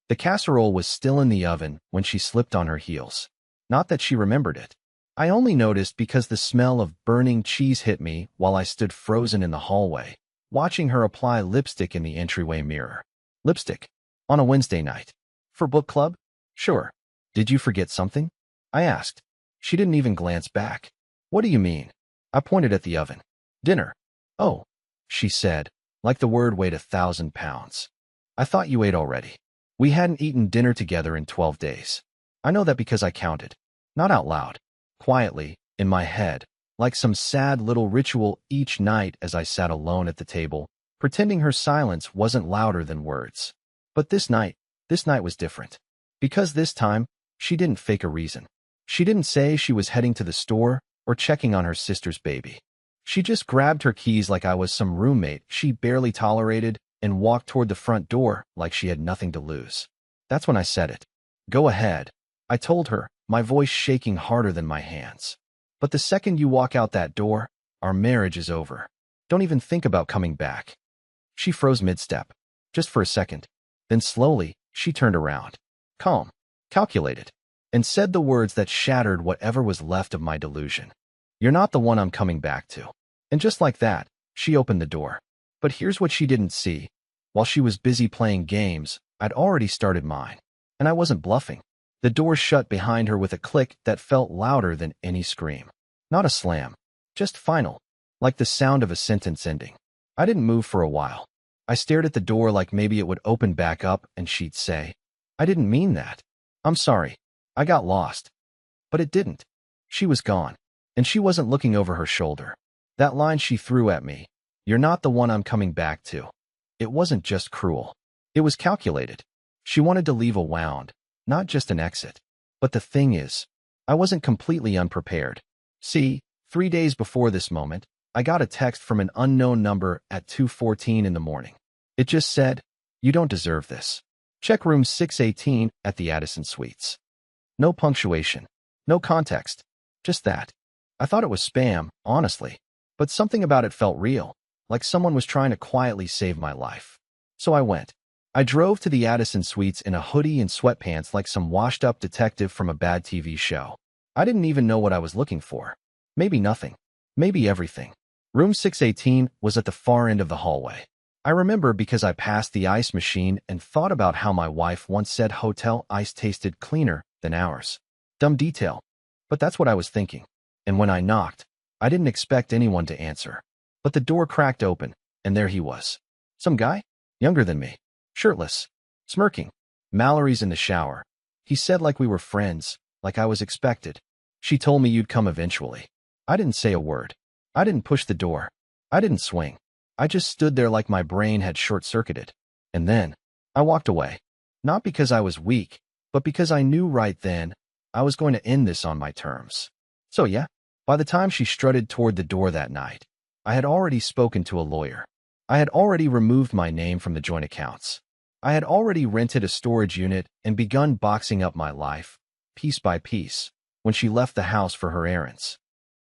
The casserole was still in the oven when she slipped on her heels. Not that she remembered it. I only noticed because the smell of burning cheese hit me while I stood frozen in the hallway, watching her apply lipstick in the entryway mirror. Lipstick? On a Wednesday night? For book club? Sure. Did you forget something? I asked. She didn't even glance back. What do you mean? I pointed at the oven. Dinner. Oh, she said, like the word weighed 1,000 pounds. I thought you ate already. We hadn't eaten dinner together in 12 days. I know that because I counted. Not out loud. Quietly, in my head, like some sad little ritual each night as I sat alone at the table, pretending her silence wasn't louder than words. But this night was different. Because this time, she didn't fake a reason. She didn't say she was heading to the store or checking on her sister's baby. She just grabbed her keys like I was some roommate she barely tolerated and walked toward the front door like she had nothing to lose. That's when I said it. Go ahead, I told her, my voice shaking harder than my hands. But the second you walk out that door, our marriage is over. Don't even think about coming back. She froze mid-step, just for a second. Then slowly, she turned around. Calm, calculated, and said the words that shattered whatever was left of my delusion. You're not the one I'm coming back to. And just like that, she opened the door. But here's what she didn't see. While she was busy playing games, I'd already started mine. And I wasn't bluffing. The door shut behind her with a click that felt louder than any scream. Not a slam, just final, like the sound of a sentence ending. I didn't move for a while. I stared at the door like maybe it would open back up and she'd say, I didn't mean that. I'm sorry. I got lost. But it didn't. She was gone. And she wasn't looking over her shoulder. That line she threw at me, you're not the one I'm coming back to. It wasn't just cruel. It was calculated. She wanted to leave a wound, not just an exit. But the thing is, I wasn't completely unprepared. See, 3 days before this moment, I got a text from an unknown number at 2:14 in the morning. It just said, you don't deserve this. Check room 618 at the Addison Suites. No punctuation, no context, just that. I thought it was spam, honestly, but something about it felt real, like someone was trying to quietly save my life. So I went. I drove to the Addison Suites in a hoodie and sweatpants like some washed-up detective from a bad TV show. I didn't even know what I was looking for. Maybe nothing. Maybe everything. Room 618 was at the far end of the hallway. I remember because I passed the ice machine and thought about how my wife once said hotel ice tasted cleaner than ours. Dumb detail. But that's what I was thinking. And when I knocked, I didn't expect anyone to answer. But the door cracked open, and there he was. Some guy? Younger than me. Shirtless. Smirking. Mallory's in the shower. He said like we were friends, like I was expected. She told me you'd come eventually. I didn't say a word. I didn't push the door. I didn't swing. I just stood there like my brain had short-circuited. And then, I walked away. Not because I was weak, but because I knew right then I was going to end this on my terms. So yeah, by the time she strutted toward the door that night, I had already spoken to a lawyer. I had already removed my name from the joint accounts. I had already rented a storage unit and begun boxing up my life, piece by piece, when she left the house for her errands.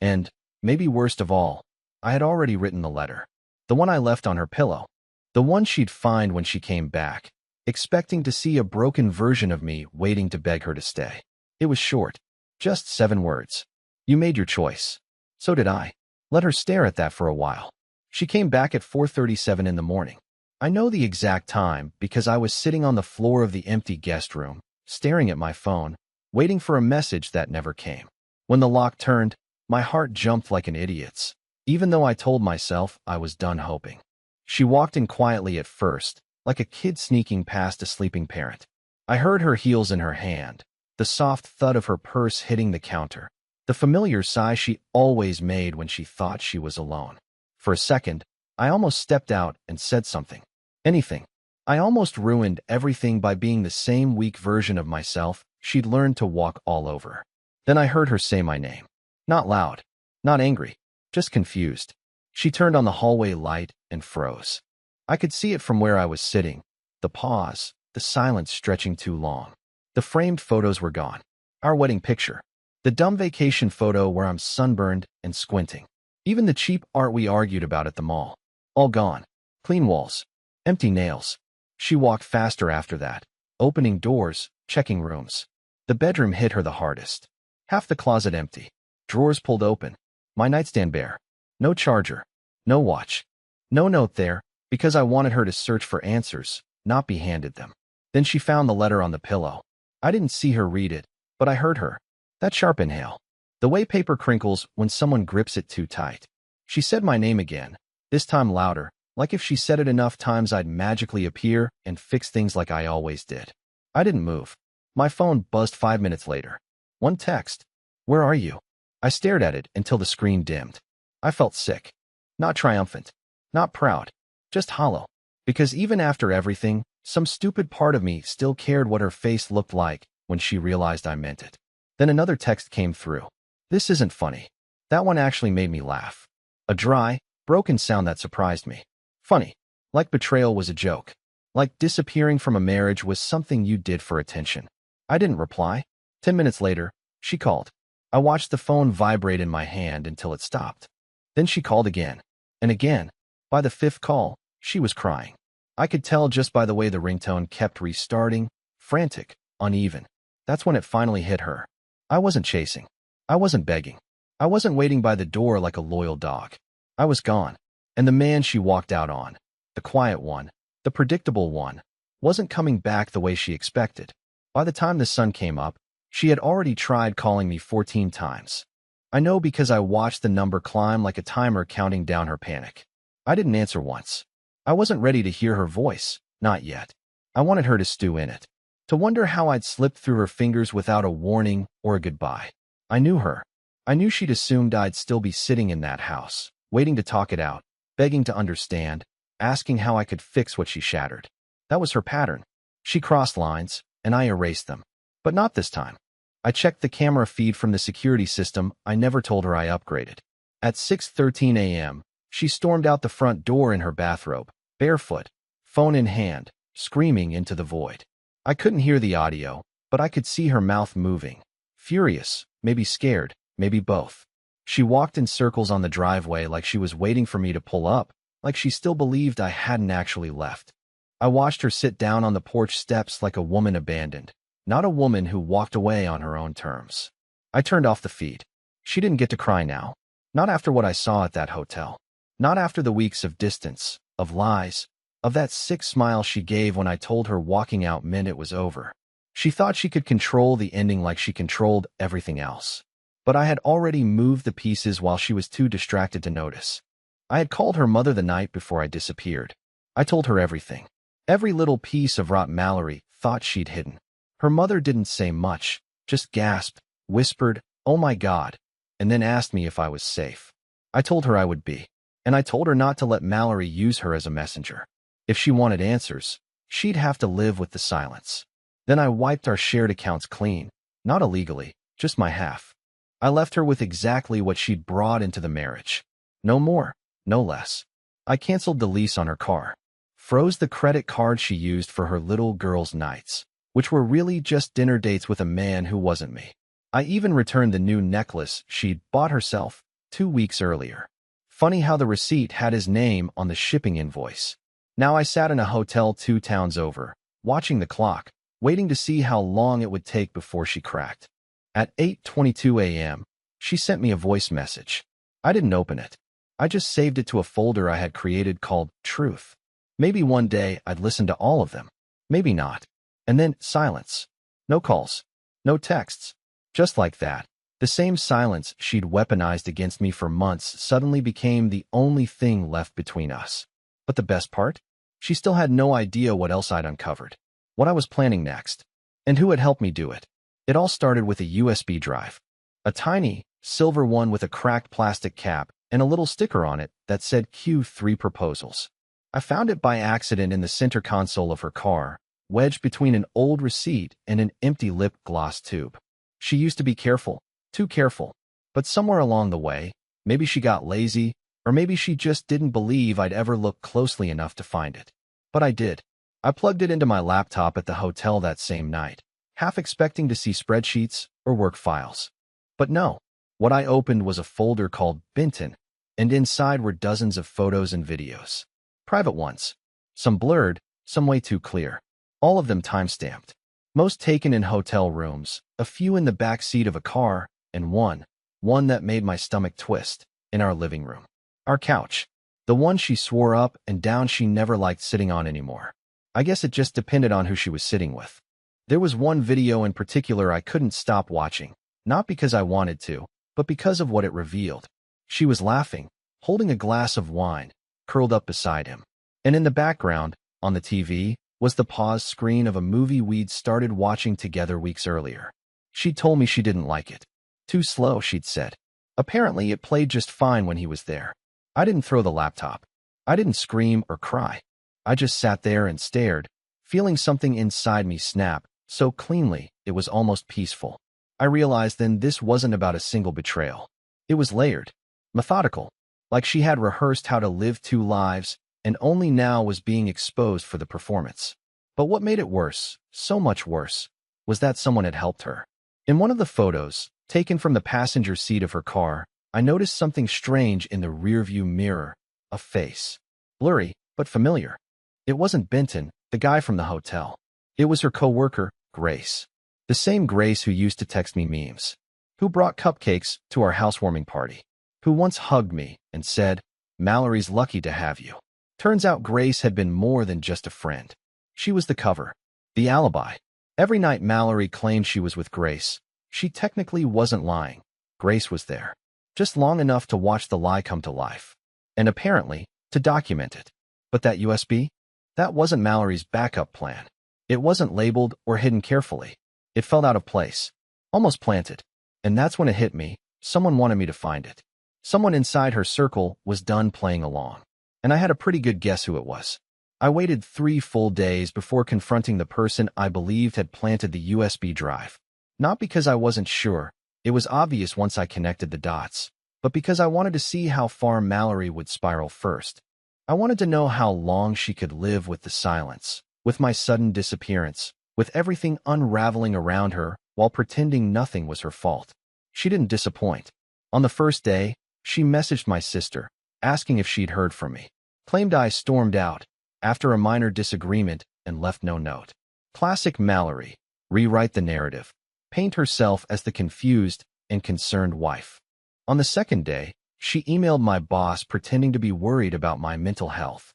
And, maybe worst of all, I had already written the letter. The one I left on her pillow. The one she'd find when she came back, expecting to see a broken version of me waiting to beg her to stay. It was short. Just 7 words. You made your choice. So did I. Let her stare at that for a while. She came back at 4:37 in the morning. I know the exact time because I was sitting on the floor of the empty guest room, staring at my phone, waiting for a message that never came. When the lock turned, my heart jumped like an idiot's, even though I told myself I was done hoping. She walked in quietly at first, like a kid sneaking past a sleeping parent. I heard her heels in her hand, the soft thud of her purse hitting the counter, the familiar sigh she always made when she thought she was alone. For a second, I almost stepped out and said something. Anything. I almost ruined everything by being the same weak version of myself she'd learned to walk all over. Then I heard her say my name. Not loud, not angry, just confused. She turned on the hallway light and froze. I could see it from where I was sitting. The pause, the silence stretching too long. The framed photos were gone. Our wedding picture. The dumb vacation photo where I'm sunburned and squinting. Even the cheap art we argued about at the mall. All gone. Clean walls. Empty nails. She walked faster after that, opening doors, checking rooms. The bedroom hit her the hardest. Half the closet empty. Drawers pulled open. My nightstand bare. No charger. No watch. No note there, because I wanted her to search for answers, not be handed them. Then she found the letter on the pillow. I didn't see her read it, but I heard her. That sharp inhale. The way paper crinkles when someone grips it too tight. She said my name again, this time louder, like if she said it enough times I'd magically appear and fix things like I always did. I didn't move. My phone buzzed 5 minutes later. One text. Where are you? I stared at it until the screen dimmed. I felt sick. Not triumphant. Not proud. Just hollow. Because even after everything, some stupid part of me still cared what her face looked like when she realized I meant it. Then another text came through. This isn't funny. That one actually made me laugh. A dry, broken sound that surprised me. Funny. Like betrayal was a joke. Like disappearing from a marriage was something you did for attention. I didn't reply. 10 minutes later, she called. I watched the phone vibrate in my hand until it stopped. Then she called again. And again. By the 5th call, she was crying. I could tell just by the way the ringtone kept restarting, frantic, uneven. That's when it finally hit her. I wasn't chasing. I wasn't begging. I wasn't waiting by the door like a loyal dog. I was gone. And the man she walked out on, the quiet one, the predictable one, wasn't coming back the way she expected. By the time the sun came up, she had already tried calling me 14 times. I know because I watched the number climb like a timer counting down her panic. I didn't answer once. I wasn't ready to hear her voice, not yet. I wanted her to stew in it, to wonder how I'd slipped through her fingers without a warning or a goodbye. I knew her. I knew she'd assumed I'd still be sitting in that house, waiting to talk it out, begging to understand, asking how I could fix what she shattered. That was her pattern. She crossed lines, and I erased them. But not this time. I checked the camera feed from the security system I never told her I upgraded. At 6:13 a.m., she stormed out the front door in her bathrobe, barefoot, phone in hand, screaming into the void. I couldn't hear the audio, but I could see her mouth moving. Furious, maybe scared, maybe both. She walked in circles on the driveway like she was waiting for me to pull up, like she still believed I hadn't actually left. I watched her sit down on the porch steps like a woman abandoned, not a woman who walked away on her own terms. I turned off the feed. She didn't get to cry now. Not after what I saw at that hotel. Not after the weeks of distance, of lies, of that sick smile she gave when I told her walking out meant it was over. She thought she could control the ending like she controlled everything else. But I had already moved the pieces while she was too distracted to notice. I had called her mother the night before I disappeared. I told her everything. Every little piece of rot Mallory thought she'd hidden. Her mother didn't say much, just gasped, whispered, "Oh my God," and then asked me if I was safe. I told her I would be. And I told her not to let Mallory use her as a messenger. If she wanted answers, she'd have to live with the silence. Then I wiped our shared accounts clean, not illegally, just my half. I left her with exactly what she'd brought into the marriage. No more, no less. I canceled the lease on her car, froze the credit card she used for her little girl's nights, which were really just dinner dates with a man who wasn't me. I even returned the new necklace she'd bought herself 2 weeks earlier. Funny how the receipt had his name on the shipping invoice. Now I sat in a hotel 2 towns over, watching the clock, waiting to see how long it would take before she cracked. At 8:22 a.m., she sent me a voice message. I didn't open it. I just saved it to a folder I had created called Truth. Maybe one day I'd listen to all of them. Maybe not. And then silence. No calls. No texts. Just like that. The same silence she'd weaponized against me for months suddenly became the only thing left between us. But the best part? She still had no idea what else I'd uncovered, what I was planning next, and who had helped me do it. It all started with a USB drive. A tiny, silver one with a cracked plastic cap and a little sticker on it that said Q3 Proposals. I found it by accident in the center console of her car, wedged between an old receipt and an empty lip gloss tube. She used to be careful. Too careful. But somewhere along the way, maybe she got lazy, or maybe she just didn't believe I'd ever look closely enough to find it. But I did. I plugged it into my laptop at the hotel that same night, half expecting to see spreadsheets or work files. But no. What I opened was a folder called Binton, and inside were dozens of photos and videos. Private ones. Some blurred, some way too clear. All of them time-stamped. Most taken in hotel rooms, a few in the back seat of a car, and one that made my stomach twist, in our living room. Our couch. The one she swore up and down she never liked sitting on anymore. I guess it just depended on who she was sitting with. There was one video in particular I couldn't stop watching, not because I wanted to, but because of what it revealed. She was laughing, holding a glass of wine, curled up beside him. And in the background, on the TV, was the pause screen of a movie we'd started watching together weeks earlier. She'd told me she didn't like it. Too slow, she'd said. Apparently, it played just fine when he was there. I didn't throw the laptop. I didn't scream or cry. I just sat there and stared, feeling something inside me snap, so cleanly it was almost peaceful. I realized then this wasn't about a single betrayal. It was layered, methodical, like she had rehearsed how to live two lives and only now was being exposed for the performance. But what made it worse, so much worse, was that someone had helped her. In one of the photos, taken from the passenger seat of her car, I noticed something strange in the rearview mirror, a face. Blurry, but familiar. It wasn't Benton, the guy from the hotel. It was her coworker, Grace. The same Grace who used to text me memes. Who brought cupcakes to our housewarming party. Who once hugged me and said, "Mallory's lucky to have you." Turns out Grace had been more than just a friend. She was the cover, the alibi. Every night Mallory claimed she was with Grace. She technically wasn't lying. Grace was there. Just long enough to watch the lie come to life. And apparently, to document it. But that USB? That wasn't Mallory's backup plan. It wasn't labeled or hidden carefully. It felt out of place. Almost planted. And that's when it hit me. Someone wanted me to find it. Someone inside her circle was done playing along. And I had a pretty good guess who it was. I waited 3 full days before confronting the person I believed had planted the USB drive. Not because I wasn't sure, it was obvious once I connected the dots, but because I wanted to see how far Mallory would spiral first. I wanted to know how long she could live with the silence, with my sudden disappearance, with everything unraveling around her while pretending nothing was her fault. She didn't disappoint. On the first day, she messaged my sister, asking if she'd heard from me. Claimed I stormed out, after a minor disagreement, and left no note. Classic Mallory. Rewrite the narrative. Paint herself as the confused and concerned wife. On the second day, she emailed my boss pretending to be worried about my mental health.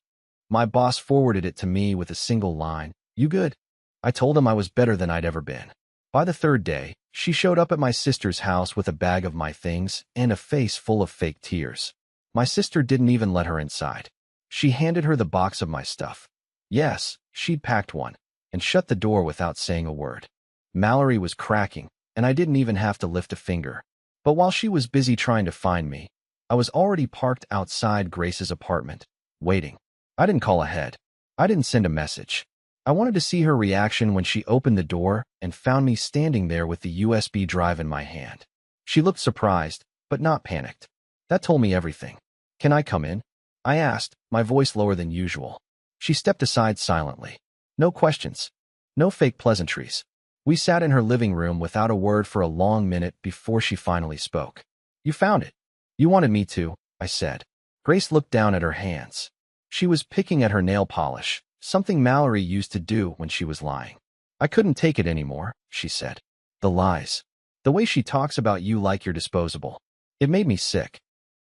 My boss forwarded it to me with a single line, "You good?" I told him I was better than I'd ever been. By the third day, she showed up at my sister's house with a bag of my things and a face full of fake tears. My sister didn't even let her inside. She handed her the box of my stuff. Yes, she'd packed one, and shut the door without saying a word. Mallory was cracking, and I didn't even have to lift a finger. But while she was busy trying to find me, I was already parked outside Grace's apartment, waiting. I didn't call ahead. I didn't send a message. I wanted to see her reaction when she opened the door and found me standing there with the USB drive in my hand. She looked surprised, but not panicked. That told me everything. "Can I come in?" I asked, my voice lower than usual. She stepped aside silently. No questions. No fake pleasantries. We sat in her living room without a word for a long minute before she finally spoke. "You found it. You wanted me to," I said. Grace looked down at her hands. She was picking at her nail polish, something Mallory used to do when she was lying. "I couldn't take it anymore," she said. "The lies. The way she talks about you like you're disposable. It made me sick."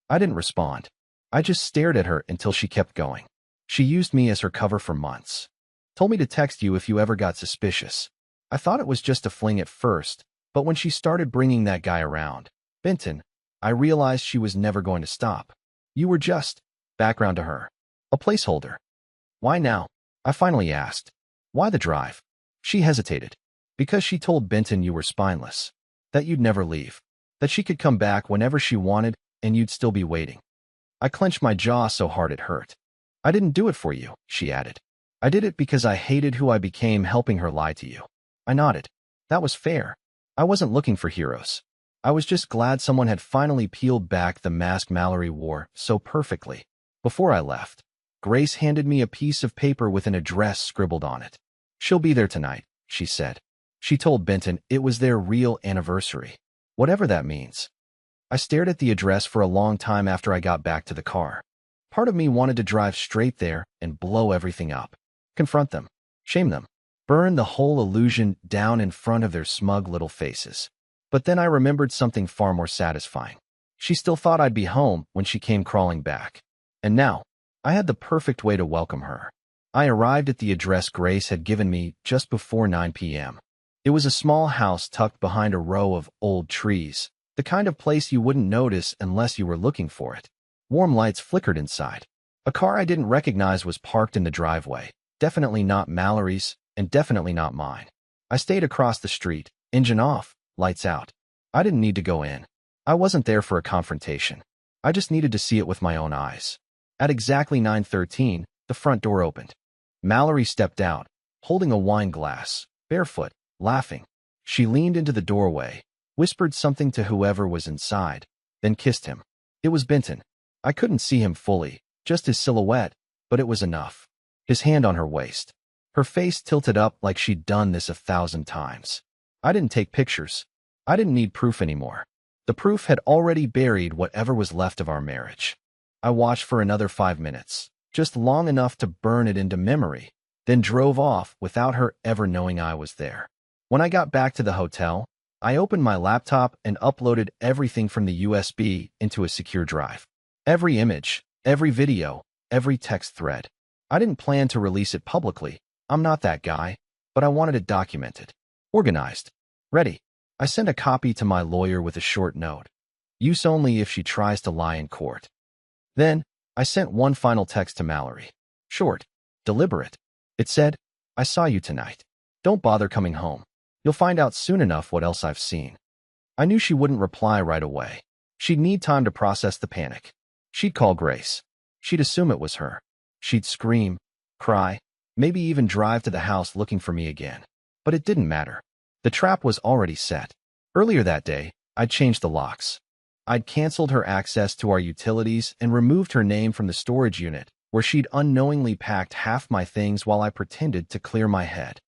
I didn't respond. I just stared at her until she kept going. "She used me as her cover for months. Told me to text you if you ever got suspicious. I thought it was just a fling at first, but when she started bringing that guy around, Benton, I realized she was never going to stop. You were just," background to her, "a placeholder." "Why now?" I finally asked. "Why the drive?" She hesitated. "Because she told Benton you were spineless. That you'd never leave. That she could come back whenever she wanted and you'd still be waiting." I clenched my jaw so hard it hurt. "I didn't do it for you," she added. "I did it because I hated who I became helping her lie to you." I nodded. That was fair. I wasn't looking for heroes. I was just glad someone had finally peeled back the mask Mallory wore so perfectly. Before I left, Grace handed me a piece of paper with an address scribbled on it. "She'll be there tonight," she said. She told Benton it was their real anniversary. Whatever that means. I stared at the address for a long time after I got back to the car. Part of me wanted to drive straight there and blow everything up. Confront them. Shame them. burn the whole illusion down in front of their smug little faces. But then I remembered something far more satisfying. She still thought I'd be home when she came crawling back. And now, I had the perfect way to welcome her. I arrived at the address Grace had given me just before 9 p.m. It was a small house tucked behind a row of old trees, the kind of place you wouldn't notice unless you were looking for it. Warm lights flickered inside. A car I didn't recognize was parked in the driveway, definitely not Mallory's, and definitely not mine. I stayed across the street, engine off, lights out. I didn't need to go in. I wasn't there for a confrontation. I just needed to see it with my own eyes. At exactly 9:13, the front door opened. Mallory stepped out, holding a wine glass, barefoot, laughing. She leaned into the doorway, whispered something to whoever was inside, then kissed him. It was Benton. I couldn't see him fully, just his silhouette, but it was enough. His hand on her waist. Her face tilted up like she'd done this 1,000 times. I didn't take pictures. I didn't need proof anymore. The proof had already buried whatever was left of our marriage. I watched for another 5 minutes, just long enough to burn it into memory, then drove off without her ever knowing I was there. When I got back to the hotel, I opened my laptop and uploaded everything from the USB into a secure drive. Every image, every video, every text thread. I didn't plan to release it publicly. I'm not that guy, but I wanted it documented. Organized. Ready. I sent a copy to my lawyer with a short note. Use only if she tries to lie in court. Then, I sent one final text to Mallory. Short. Deliberate. It said, I saw you tonight. Don't bother coming home. You'll find out soon enough what else I've seen. I knew she wouldn't reply right away. She'd need time to process the panic. She'd call Grace. She'd assume it was her. She'd scream, cry, maybe even drive to the house looking for me again. But it didn't matter. The trap was already set. Earlier that day, I'd changed the locks. I'd canceled her access to our utilities and removed her name from the storage unit, where she'd unknowingly packed half my things while I pretended to clear my head.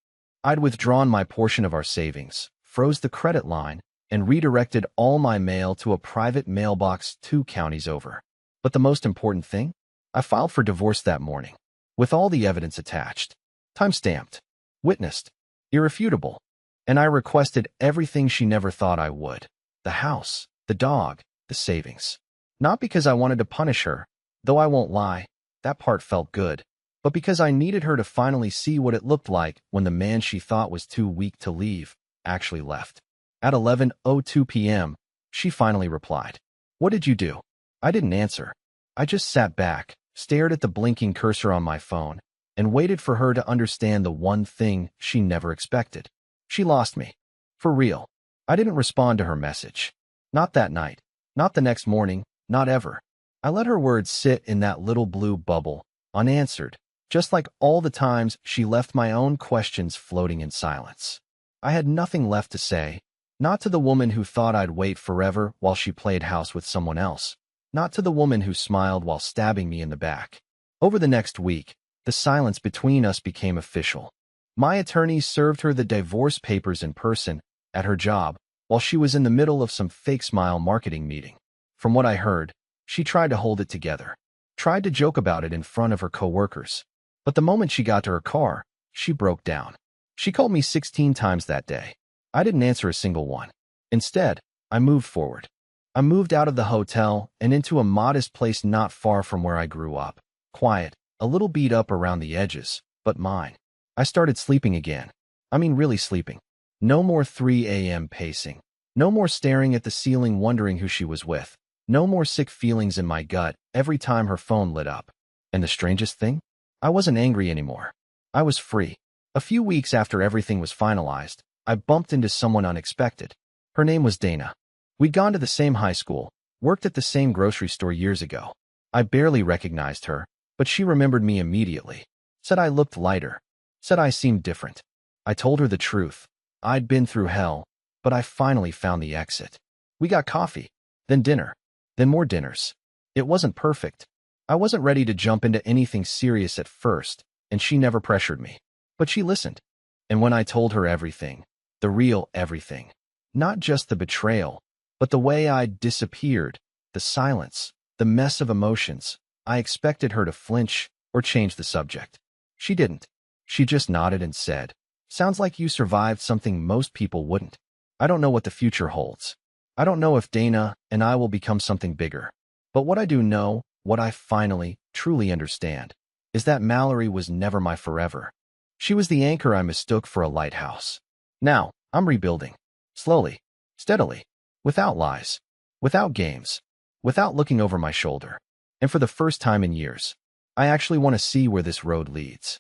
I'd withdrawn my portion of our savings, froze the credit line, and redirected all my mail to a private mailbox 2 counties over. But the most important thing? I filed for divorce that morning, with all the evidence attached. Time-stamped. Witnessed. Irrefutable. And I requested everything she never thought I would. The house, the dog, the savings. Not because I wanted to punish her, though I won't lie, that part felt good, but because I needed her to finally see what it looked like when the man she thought was too weak to leave actually left. At 11:02 p.m., she finally replied. What did you do? I didn't answer. I just sat back, stared at the blinking cursor on my phone, and waited for her to understand the one thing she never expected. She lost me. For real. I didn't respond to her message. Not that night. Not the next morning. Not ever. I let her words sit in that little blue bubble, unanswered, just like all the times she left my own questions floating in silence. I had nothing left to say, not to the woman who thought I'd wait forever while she played house with someone else, not to the woman who smiled while stabbing me in the back. Over the next week, the silence between us became official. My attorney served her the divorce papers in person, at her job, while she was in the middle of some fake smile marketing meeting. From what I heard, she tried to hold it together, tried to joke about it in front of her coworkers. But the moment she got to her car, she broke down. She called me 16 times that day. I didn't answer a single one. Instead, I moved forward. I moved out of the hotel and into a modest place not far from where I grew up. Quiet, a little beat up around the edges, but mine. I started sleeping again. I mean really sleeping. No more 3 a.m. pacing. No more staring at the ceiling wondering who she was with. No more sick feelings in my gut every time her phone lit up. And the strangest thing? I wasn't angry anymore. I was free. A few weeks after everything was finalized, I bumped into someone unexpected. Her name was Dana. We'd gone to the same high school, worked at the same grocery store years ago. I barely recognized her, but she remembered me immediately. Said I looked lighter. Said I seemed different. I told her the truth. I'd been through hell, but I finally found the exit. We got coffee, then dinner, then more dinners. It wasn't perfect. I wasn't ready to jump into anything serious at first, and she never pressured me. But she listened. And when I told her everything, the real everything, not just the betrayal, but the way I'd disappeared, the silence, the mess of emotions, I expected her to flinch or change the subject. She didn't. She just nodded and said, Sounds like you survived something most people wouldn't. I don't know what the future holds. I don't know if Dana and I will become something bigger. But what I do know, what I finally, truly understand, is that Mallory was never my forever. She was the anchor I mistook for a lighthouse. Now, I'm rebuilding. Slowly, steadily, without lies, without games, without looking over my shoulder. And for the first time in years, I actually want to see where this road leads.